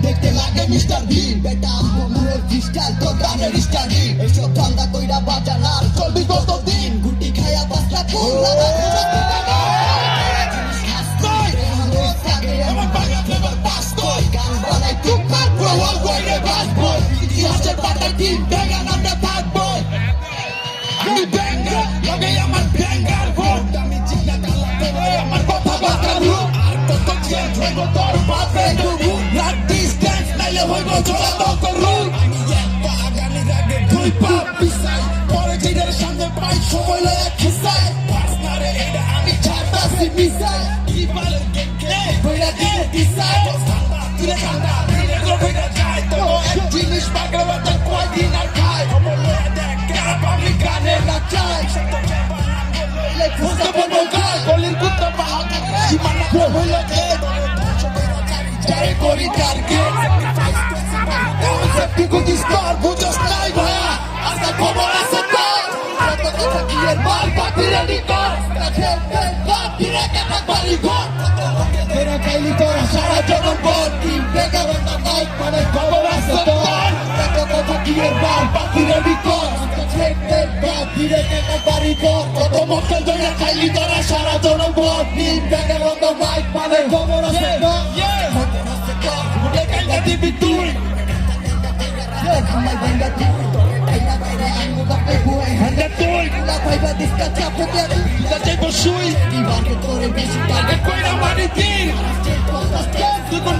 দেখতে লাগে মিস্টার বিন বেটা আমগুলোর ক্রিস্টাল তো গানের স্টাডি এসব ঠান্ডা কইরা বাজানার চলবি কতদিন গুটি খায়া পাঁচটা কোন লাগা আমার বাংলা ফ্লেভার পাস কই গান বানাই টুকটাক প্রওয়াল কইরে বাস বই ইতিহাসের পাতায় টিম ব্যাঙ্গা নামটা থাকবো আমি ব্যাঙ্গা লগে আমার ব্যাঙ্গার ভোট আমি চিন্তা কালা আমার কথা বার্তা রূপ আর কত চেঞ্জ হইব তোর বাপে ডুবু রাত ডিস্টেন্স নাইলে হইব জোড়া দক রুল আমি এক পা গানি রাগে দুই পা পিছাই পরে যেটার সামনে পাই সময় লয়া খিসাই পার্সনারে এটা আমি ছাড়তাছি মিসাই কি পালে কে বইরা দিয়ে দিসাই ঠান্ডা তুলে ঠান্ডা দিলে রইরা যায় তো এক জিনিস পাগলা বাতা কয়দিন আর খায় খবর লয়া দেখ কেরা পাবলিক গানে নাচায় সত্য চাপা নাম বললে ফুসকা বলবো গায় গলির কুত্তা পাহাড় সীমানা হইল কে যারে করি টার্গেট সেফটি গুড স্টার বুঝস নাই ভাইয়া আজকে খবর আছে তো কত কথা কি এর মাল পাতি রেডি কর কাছে বাপ দিরে কেটা বাড়ি ঘর এরা খাইলি তোরা সারা জনম ভর টিম বেকার না মাইক মানে খবর আছে তো কত কথা কি এর মাল পাতি রেডি কর কাছে বাপ দিরে কেটা বাড়ি ঘর কত মক্কেল ধরে খাইলি তোরা সারা জনম ভর টিম বেকার না মাইক মানে খবর আছে তো দিবি তুই আমার ভাঙ্গা তুই তাইনা বাইরে আঙ্গু কাপে বুয়ে ভাঙ্গা তুই না ভাইবা দিস্তা চাপে দে না যাইব শুই কি বাকে তোরে বেশি টাকা কইরা মারি দিন তুই কোন